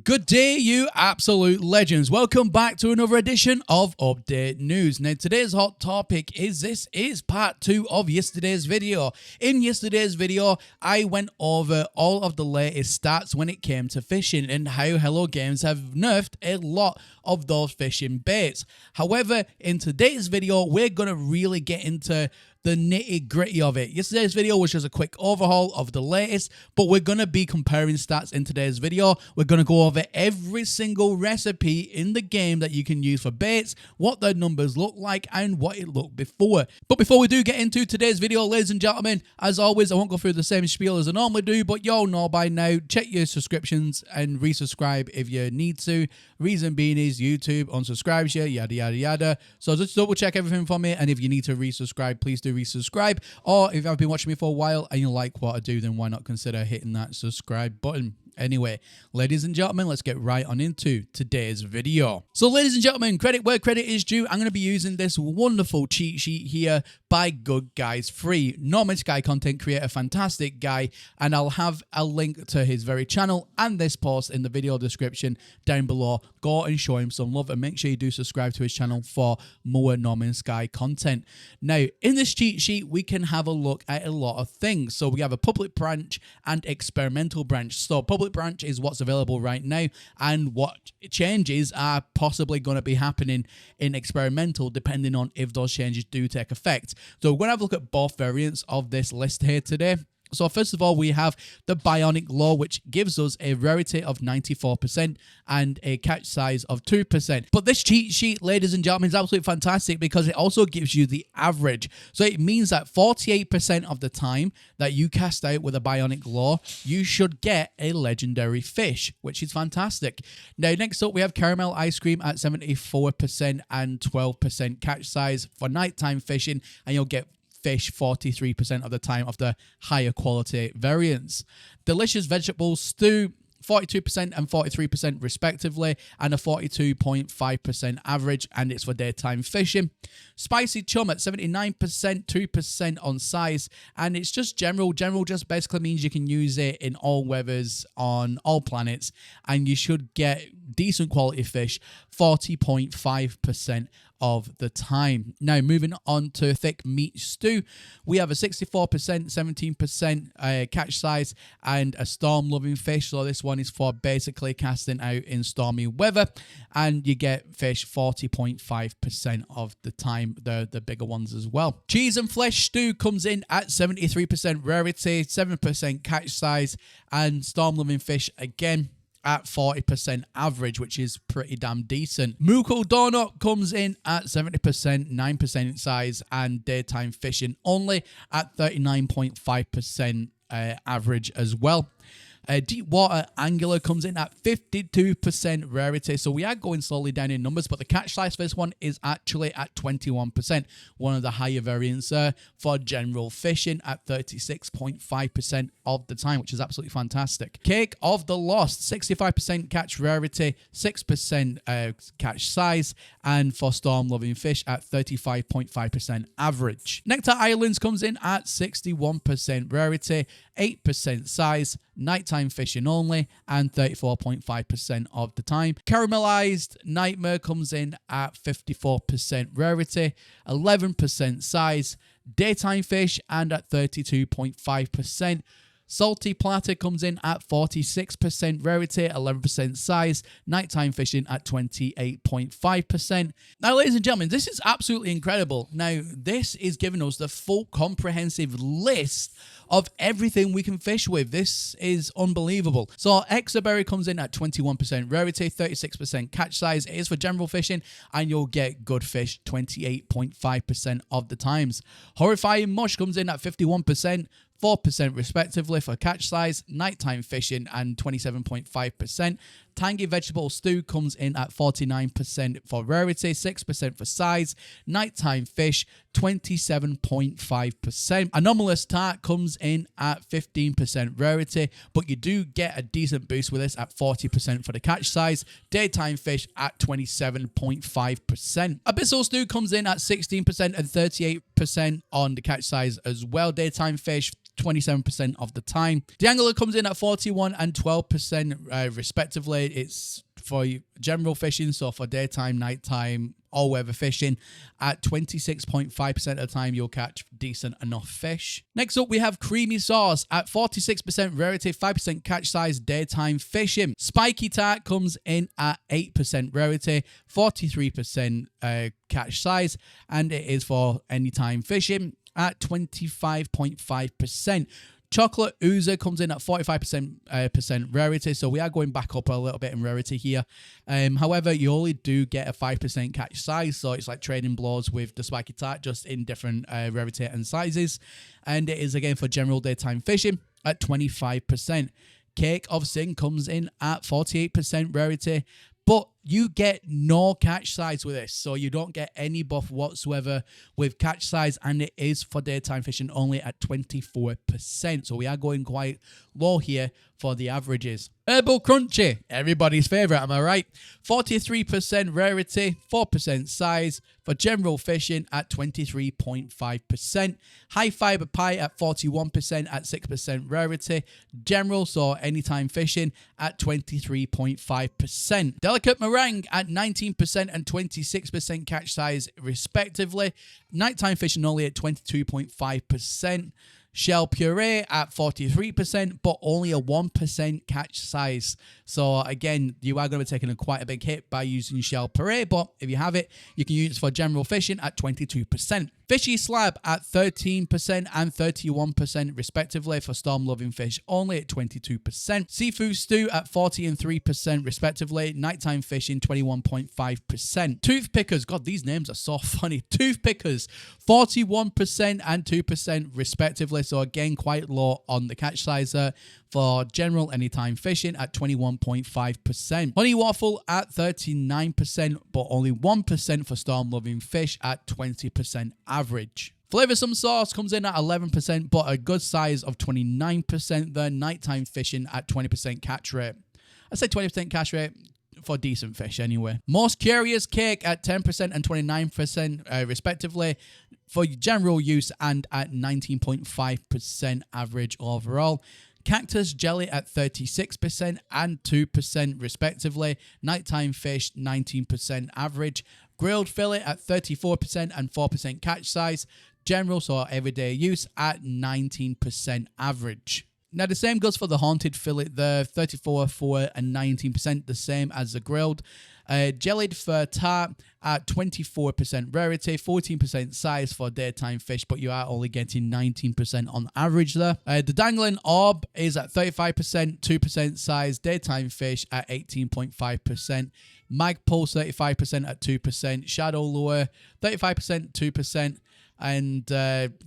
Good day, you absolute legends. Welcome back to another edition of Update News. Now, today's hot topic is part 2 of yesterday's video. In yesterday's video, I went over all of the latest stats when it came to fishing and how Hello Games have nerfed a lot of those fishing baits. However, in today's video, we're going to really get into the nitty-gritty of it. Yesterday's video was just a quick overhaul of the latest, but we're going to be comparing stats in today's video. We're going to go over every single recipe in the game that you can use for baits, what the numbers look like, and what it looked before. But before we do get into today's video, ladies and gentlemen, as always, I won't go through the same spiel as I normally do, but y'all know by now, check your subscriptions and resubscribe if you need to. Reason being is YouTube unsubscribes you, yada, yada, yada. So just double check everything for me, and if you need to resubscribe, please do resubscribe. Or if you've been watching me for a while and you like what I do, then why not consider hitting that subscribe button. Anyway, ladies and gentlemen, let's get right on into today's video. So, ladies and gentlemen, credit where credit is due. I'm going to be using this wonderful cheat sheet here by Good Guys Free. Norman Sky content creator, fantastic guy, and I'll have a link to his very channel and this post in the video description down below. Go and show him some love, and make sure you do subscribe to his channel for more Norman Sky content. Now, in this cheat sheet, we can have a look at a lot of things. So we have a public branch and experimental branch. So public branch is what's available right now, and what changes are possibly going to be happening in experimental depending on if those changes do take effect. So we're going to have a look at both variants of this list here today. So first of all, we have the Bionic Law, which gives us a rarity of 94% and a catch size of 2%. But this cheat sheet, ladies and gentlemen, is absolutely fantastic because it also gives you the average. So it means that 48% of the time that you cast out with a Bionic Law, you should get a legendary fish, which is fantastic. Now, next up, we have Caramel Ice Cream at 74% and 12% catch size for nighttime fishing, and you'll get fish 43% of the time of the higher quality variants. Delicious Vegetable Stew, 42% and 43% respectively, and a 42.5% average, and it's for daytime fishing. Spicy Chum at 79%, 2% on size, and it's just general. General just basically means you can use it in all weathers on all planets, and you should get decent quality fish 40.5% of the time. Now, moving on to Thick Meat Stew, we have a 64%, 17% catch size, and a storm loving fish. So this one is for basically casting out in stormy weather, and you get fish 40.5% of the time, the bigger ones as well. Cheese and Flesh Stew comes in at 73% rarity, 7% catch size, and storm loving fish again at 40% average, which is pretty damn decent. Moogle Donut comes in at 70%, 9% size, and daytime fishing only at 39.5% average as well. Deepwater Angler comes in at 52% rarity, so we are going slowly down in numbers, but the catch size for this one is actually at 21%, one of the higher variants for general fishing at 36.5% of the time, which is absolutely fantastic. Cake of the Lost, 65% catch rarity, 6% catch size, and for storm loving fish at 35.5% average. Nectar Islands comes in at 61% rarity, 8% size, nighttime fishing only, and 34.5% of the time. Caramelized Nightmare comes in at 54% rarity, 11% size, daytime fish, and at 32.5%. Salty Platter comes in at 46% rarity, 11% size, nighttime fishing at 28.5%. Now, ladies and gentlemen, this is absolutely incredible. Now, this is giving us the full comprehensive list of everything we can fish with. This is unbelievable. So, Exaberry comes in at 21% rarity, 36% catch size. It is for general fishing, and you'll get good fish 28.5% of the times. Horrifying Mush comes in at 51%, 4% respectively for catch size, nighttime fishing, and 27.5%. Tangy Vegetable Stew comes in at 49% for rarity, 6% for size, nighttime fish, 27.5%. Anomalous Tart comes in at 15% rarity, but you do get a decent boost with this at 40% for the catch size, daytime fish at 27.5%. Abyssal Stew comes in at 16% and 38% on the catch size as well, daytime fish 27% of the time. The angler comes in at 41 and 12% respectively. It's for general fishing, so for daytime, nighttime, all weather fishing. At 26.5% of the time, you'll catch decent enough fish. Next up, we have creamy sauce at 46% rarity, 5% catch size, daytime fishing. Spiky tart comes in at 8% rarity, 43% catch size, and it is for anytime fishing at 25.5%. Chocolate Oozer comes in at 45% rarity, so we are going back up a little bit in rarity here. However, you only do get a 5% catch size, so it's like trading blows with the spiky tart, just in different rarity and sizes. And it is again for general daytime fishing at 25%. Cake of Sin comes in at 48% rarity, but you get no catch size with this, so you don't get any buff whatsoever with catch size, and it is for daytime fishing only at 24%. So we are going quite low here for the averages. Herbal Crunchy, everybody's favorite, am I right? 43% rarity, 4% size for general fishing at 23.5%. High Fiber Pie at 41% at 6% rarity. General, so anytime fishing, at 23.5%. Delicate Meringue at 19% and 26% catch size respectively. Nighttime fishing only at 22.5%. Shell Puree at 43%, but only a 1% catch size. So again, you are going to be taking quite a big hit by using Shell Puree, but if you have it, you can use it for general fishing at 22%. Fishy Slab at 13% and 31% respectively for storm-loving fish, only at 22%. Seafood Stew at 40 and 3% respectively. Nighttime fishing, 21.5%. Toothpickers, God, these names are so funny. Toothpickers, 41% and 2% respectively. So again, quite low on the catch size for general anytime fishing at 21.5%. Honey Waffle at 39%, but only 1% for storm-loving fish at 20% average. Flavoursome Sauce comes in at 11%, but a good size of 29% there. Nighttime fishing at 20% catch rate. I say 20% catch rate for decent fish anyway. Most Curious Cake at 10% and 29% respectively for general use, and at 19.5% average overall. Cactus Jelly at 36% and 2% respectively. Nighttime fish, 19% average. Grilled Fillet at 34% and 4% catch size. General, so everyday use, at 19% average. Now, the same goes for the Haunted Fillet there, 34, 4, and 19%, the same as the grilled. Jellied Fur Tart at 24% rarity, 14% size for daytime fish, but you are only getting 19% on average there. The Dangling Orb is at 35%, 2% size, daytime fish at 18.5%. Magpul 35% at 2%. Shadow Lure 35%, 2%. And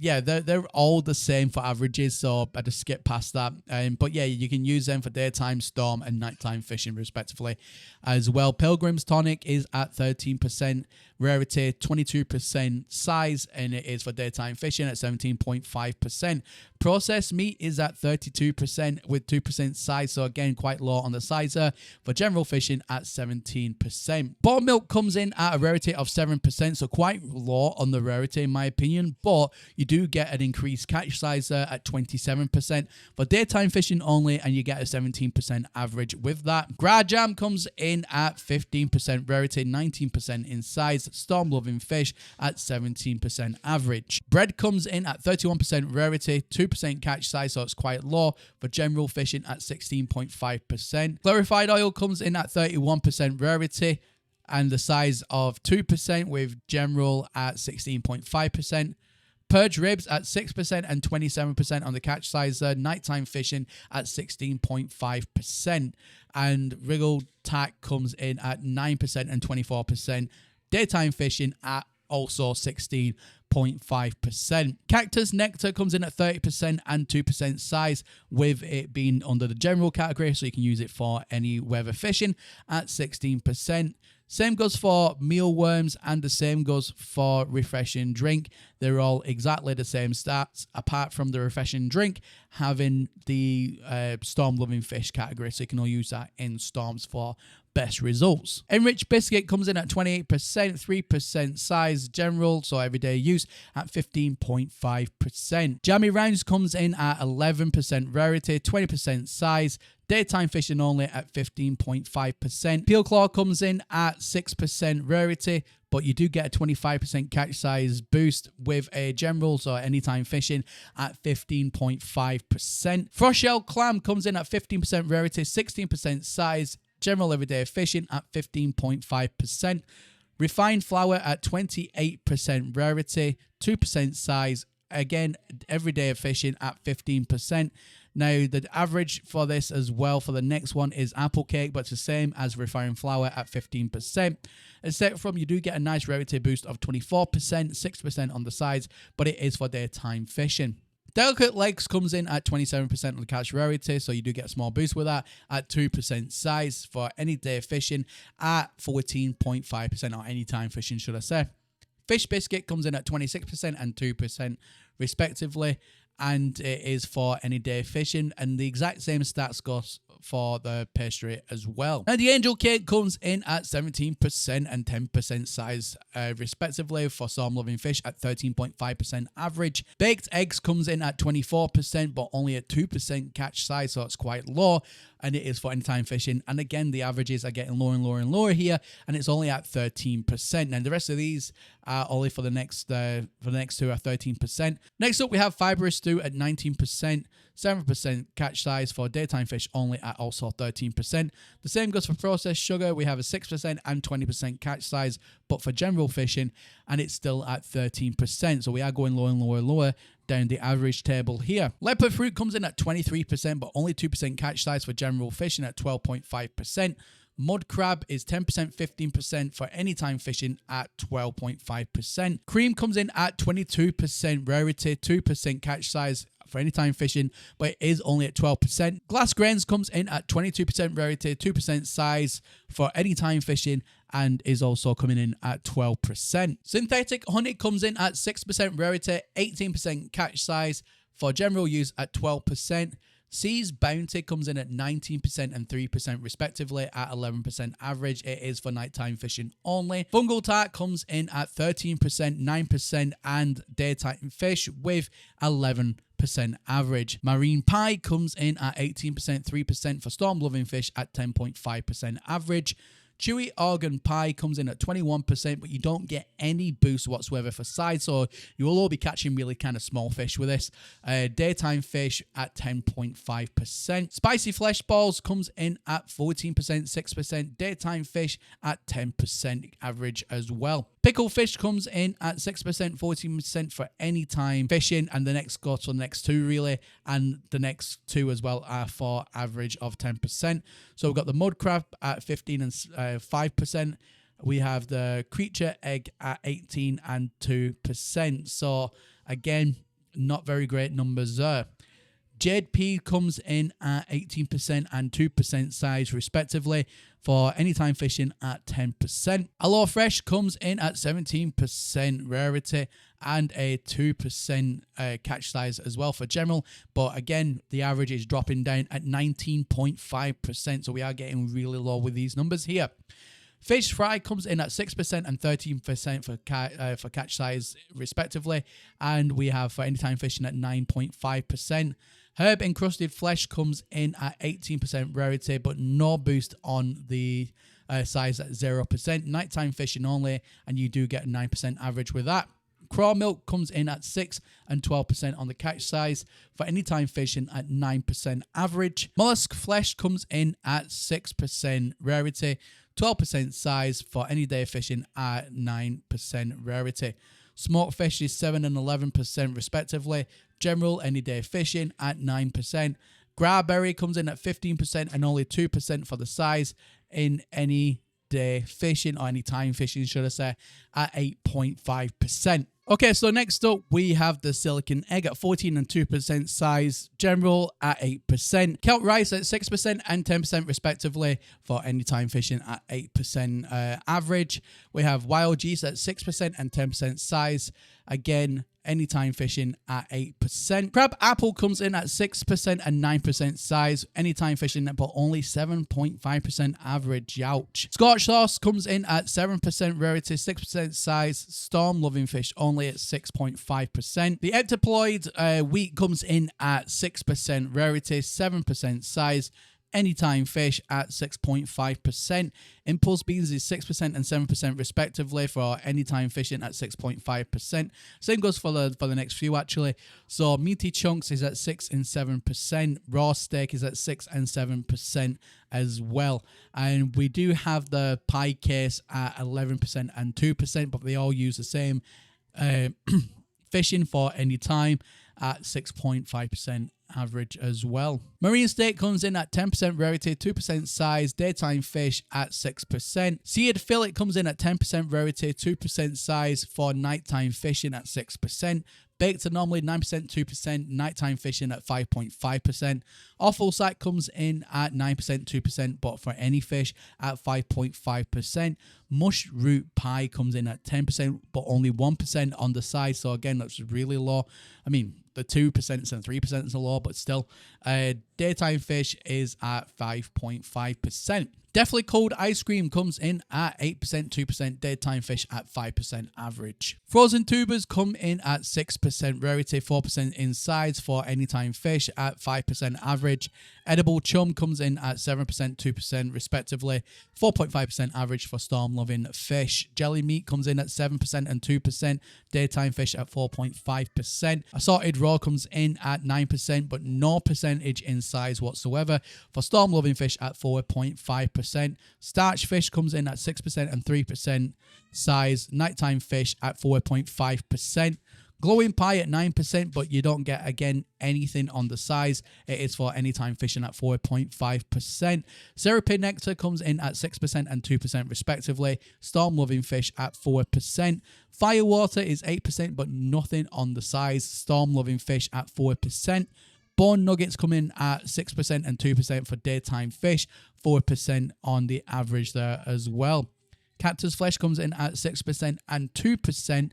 yeah, they're all the same for averages, so I just skip past that. But yeah, you can use them for daytime, storm, and nighttime fishing respectively as well. Pilgrim's Tonic is at 13% rarity, 22% size, and it is for daytime fishing at 17.5%. Processed meat is at 32% with 2% size, so again, quite low on the sizer. For general fishing at 17%. Buttermilk comes in at a rarity of 7%, so quite low on the rarity in my opinion, but you do get an increased catch size at 27% for daytime fishing only, and you get a 17% average with that. Gra Jam comes in at 15% rarity, 19% in size. Storm-loving fish at 17% average. Bread comes in at 31% rarity, 2% catch size, so it's quite low. For general fishing at 16.5%. Clarified oil comes in at 31% rarity and the size of 2%, with general at 16.5%. Purge ribs at 6% and 27% on the catch size. Nighttime fishing at 16.5%. And wriggle tack comes in at 9% and 24%. Daytime fishing at also 16.5%. Cactus Nectar comes in at 30% and 2% size, with it being under the general category, so you can use it for any weather fishing at 16%. Same goes for mealworms, and the same goes for refreshing drink. They're all exactly the same stats, apart from the refreshing drink having the storm loving fish category, so you can all use that in storms for best results. Enriched biscuit comes in at 28%, 3% size general, so everyday use, at 15.5%. Jammy rounds comes in at 11% rarity, 20% size, daytime fishing only at 15.5%. Peel claw comes in at 6% rarity, but you do get a 25% catch size boost with a general, so anytime fishing, at 15.5%. Frost shell clam comes in at 15% rarity, 16% size, general everyday fishing at 15.5%. Refined flour at 28% rarity, 2% size, again, everyday fishing at 15%. Now, the average for this as well for the next one is apple cake, but it's the same as refined flour at 15%. Except from you do get a nice rarity boost of 24%, 6% on the sides, but it is for daytime fishing. Delicate legs comes in at 27% on the catch rarity, so you do get a small boost with that at 2% size for any day fishing at 14.5%, or anytime fishing, should I say. Fish biscuit comes in at 26% and 2% respectively, and it is for any day fishing, and the exact same stats goes for the pastry as well. Now, the angel cake comes in at 17% and 10% size respectively for storm loving fish at 13.5% average. Baked eggs comes in at 24%, but only at 2% catch size, so it's quite low, and it is for anytime fishing. And again, the averages are getting lower and lower and lower here, and it's only at 13%. Now, the rest of these are only for the next two are 13%. Next up, we have fibrous stew at 19%, 7% catch size for daytime fish only at also 13%. The same goes for processed sugar. We have a 6% and 20% catch size, but for general fishing, and it's still at 13%. So we are going lower and lower and lower down the average table here. Leopard fruit comes in at 23%, but only 2% catch size for general fishing at 12.5%. Mud crab is 10%, 15% for anytime fishing at 12.5%. Cream comes in at 22% rarity, 2% catch size for anytime fishing, but it is only at 12%. Glass grains comes in at 22% rarity, 2% size for anytime fishing, and is also coming in at 12%. Synthetic honey comes in at 6% rarity, 18% catch size for general use at 12%. Sea's Bounty comes in at 19% and 3% respectively at 11% average. It is for nighttime fishing only. Fungal Tart comes in at 13%, 9% and daytime fish with 11% average. Marine Pie comes in at 18%, 3% for storm loving fish at 10.5% average. Chewy Organ Pie comes in at 21%, but you don't get any boost whatsoever for size, so you will all be catching really kind of small fish with this. Daytime fish at 10.5%. Spicy Flesh Balls comes in at 14%, 6%. Daytime fish at 10% average as well. Pickle fish comes in at 6%, 14% for any time fishing, and the next goes for the next two really, and the next two as well are for average of 10%. So we've got the mud crab at 15 and 5%. We have the creature egg at 18 and 2%. So again, not very great numbers there. Jade pea comes in at 18% and 2% size respectively for anytime fishing at 10%. Aloe Fresh comes in at 17% rarity and a 2% catch size as well for general, but again the average is dropping down at 19.5%, so we are getting really low with these numbers here. Fish fry comes in at 6% and 13% for catch size respectively, and we have for anytime fishing at 9.5%. Herb encrusted flesh comes in at 18% rarity, but no boost on the size at 0%. Nighttime fishing only, and you do get a 9% average with that. Craw milk comes in at 6 and 12% on the catch size for anytime fishing at 9% average. Mollusk flesh comes in at 6% rarity, 12% size for any day fishing at 9% rarity. Smoked fish is 7 and 11% respectively. General any day fishing at 9%. Graberry comes in at 15% and only 2% for the size in any day fishing, or any time fishing, should I say, at 8.5%. Okay, so next up we have the silicon egg at 14 and 2% size, general at 8%, kelp rice at 6% and 10% respectively for anytime fishing at 8% average. We have wild geese at 6% and 10% size, again anytime fishing at 8%. Crab apple comes in at 6% and 9% size, anytime fishing but only 7.5% average. Ouch. Scotch sauce comes in at 7% rarity, 6% size, storm loving fish only at 6.5%. The ectoploid wheat comes in at 6% rarity, 7% size, anytime fish at 6.5%. Impulse beans is 6% and 7% respectively for anytime fishing at 6.5%. Same goes for the next few actually. So meaty chunks is at 6 and 7%. Raw steak is at 6 and 7% as well. And we do have the pie case at 11% and 2%, but they all use the same fishing for anytime at 6.5% average as well. Marine steak comes in at 10% rarity, 2% size, daytime fish at 6%. Seared fillet comes in at 10% rarity, 2% size for nighttime fishing at 6%. Baked anomaly 9%, 2%, nighttime fishing at 5.5%. Offal sack comes in at 9%, 2%, but for any fish at 5.5%. Mush root pie comes in at 10%, but only 1% on the size. So again, that's really low. I mean, the 2% and 3% is a low, but still, daytime fish is at 5.5%. Definitely Cold ice cream comes in at 8%, 2%, daytime fish at 5% average. Frozen tubers come in at 6% rarity, 4% in size for anytime fish at 5% average. Edible chum comes in at 7%, 2% respectively, 4.5% average for storm loving fish. Jelly meat comes in at 7% and 2%, daytime fish at 4.5%. Assorted raw comes in at 9%, but no percentage in size whatsoever for storm loving fish at 4.5%. Starch fish comes in at 6% and 3% size, nighttime fish at 4.5%. Glowing pie at 9%, but you don't get, again, anything on the size. It is for anytime fishing at 4.5%. Syrupy nectar comes in at 6% and 2% respectively. Storm loving fish at 4%. Firewater is 8%, but nothing on the size. Storm loving fish at 4%. Bone nuggets come in at 6% and 2% for daytime fish. 4% on the average there as well. Cactus flesh comes in at 6% and 2%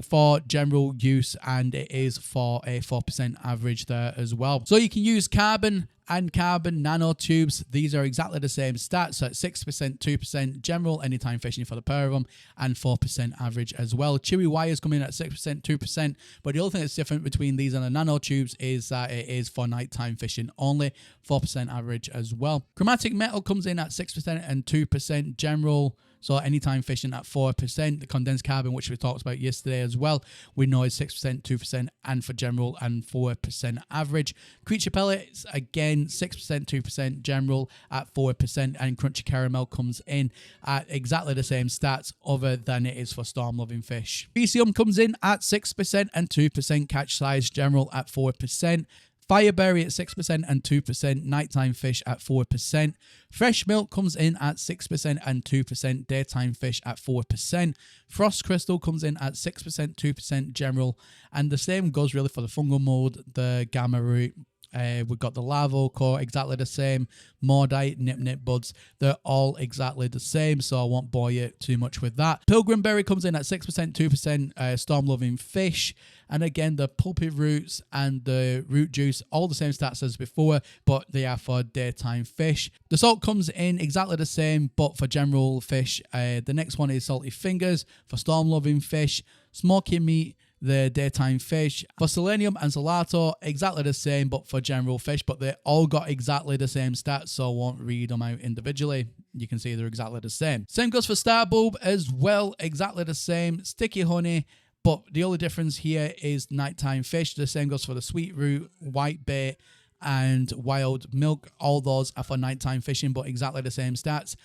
for general use, and it is for a 4% average there as well. So you can use carbon and carbon nanotubes. These are exactly the same stats, so at 6%, 2% general, anytime fishing for the pair of them, and 4% average as well. Chewy wires come in at 6%, 2%, but the only thing that's different between these and the nanotubes is that it is for nighttime fishing only, 4% average as well. Chromatic metal comes in at 6% and 2% general, so anytime fishing at 4%. The condensed carbon, which we talked about yesterday as well, we know is 6%, 2%, and for general and 4% average. Creature pellets, again, 6%, 2% general at 4%, and crunchy caramel comes in at exactly the same stats other than it is for storm loving fish. PCM comes in at 6% and 2% catch size, general at 4%. Fireberry at 6% and 2%, nighttime fish at 4%. Fresh milk comes in at 6% and 2%, daytime fish at 4%. Frost crystal comes in at 6%, 2% general, and the same goes really for the fungal mold, the gamma root. We've got the larval core, exactly the same. Mordite, nip buds, they're all exactly the same, so I won't bore you too much with that. Pilgrim berry comes in at 6%, 2%, storm loving fish. And again, the pulpy roots and the root juice, all the same stats as before, but they are for daytime fish. The salt comes in exactly the same, but for general fish. The next one is salty fingers for storm loving fish. Smoky meat, the daytime fish. For selenium and salato, exactly the same, but for general fish, but they all got exactly the same stats, so I won't read them out individually. You can see they're exactly the same. Same goes for star bulb as well, exactly the same. Sticky honey, but the only difference here is nighttime fish. The same goes for the sweet root, white bait, and wild milk. All those are for nighttime fishing, but exactly the same stats.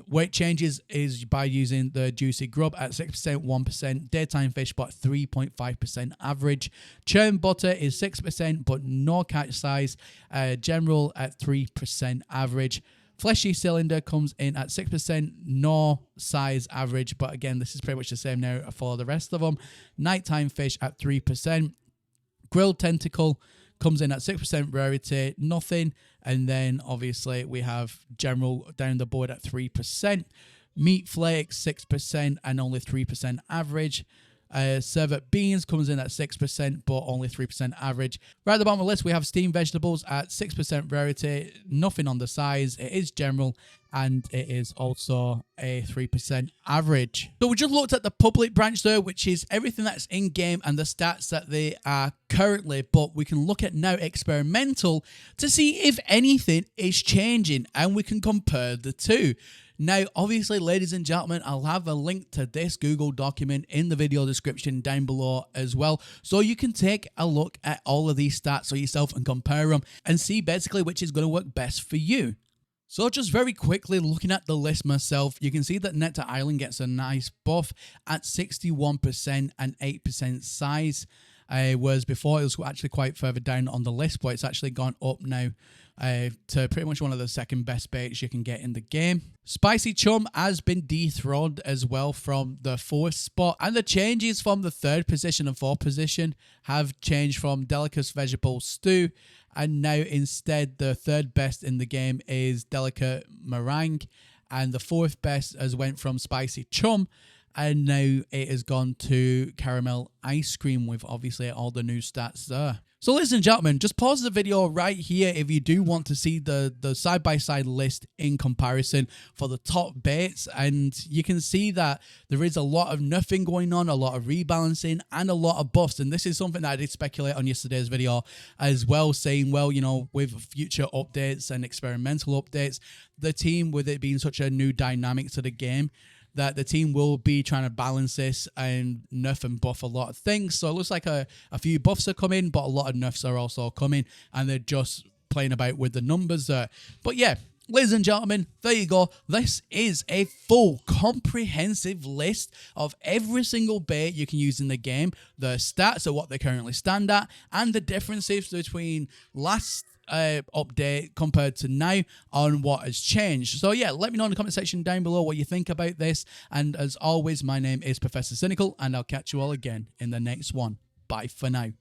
Weight changes is by using the juicy grub at 6%, 1%, daytime fish, but 3.5% average. Churn butter is 6%, but no catch size. General at 3% average. Fleshy cylinder comes in at 6%, no size average, but again, this is pretty much the same now for the rest of them. Nighttime fish at 3%. Grilled tentacle comes in at 6% rarity, nothing. And then obviously we have general down the board at 3%. Meat flakes 6% and only 3% average. Civet beans comes in at 6%, but only 3% average. Right at the bottom of the list, we have steamed vegetables at 6% rarity, nothing on the size. It is general, and it is also a 3% average. So we just looked at the public branch there, which is everything that's in-game and the stats that they are currently, but we can look at now experimental to see if anything is changing, and we can compare the two. Now, obviously, ladies and gentlemen, I'll have a link to this Google document in the video description down below as well, so you can take a look at all of these stats for yourself and compare them and see basically which is going to work best for you. So just very quickly looking at the list myself, you can see that Nectar Island gets a nice buff at 61% and 8% size. Whereas before it was actually quite further down on the list, but it's actually gone up now to pretty much one of the second best baits you can get in the game. Spicy Chum has been dethroned as well from the 4th spot, and the changes from the 3rd position and 4th position have changed from Delicate Vegetable Stew, and now instead the 3rd best in the game is Delicate Meringue, and the 4th best has went from Spicy Chum, and now it has gone to Caramel Ice Cream with obviously all the new stats there. So ladies and gentlemen, just pause the video right here if you do want to see the side-by-side list in comparison for the top baits, and you can see that there is a lot of nerfing going on, a lot of rebalancing, and a lot of buffs, and this is something that I did speculate on yesterday's video as well, saying, well, you know, with future updates and experimental updates, the team, with it being such a new dynamic to the game, that the team will be trying to balance this and nerf and buff a lot of things. So it looks like a few buffs are coming, but a lot of nerfs are also coming, and they're just playing about with the numbers there. But yeah, ladies and gentlemen, there you go. This is a full comprehensive list of every single bait you can use in the game, the stats of what they currently stand at, and the differences between last update compared to now on what has changed. So yeah, let me know in the comment section down below what you think about this, and as always, my name is Professor Cynical, and I'll catch you all again in the next one. Bye for now.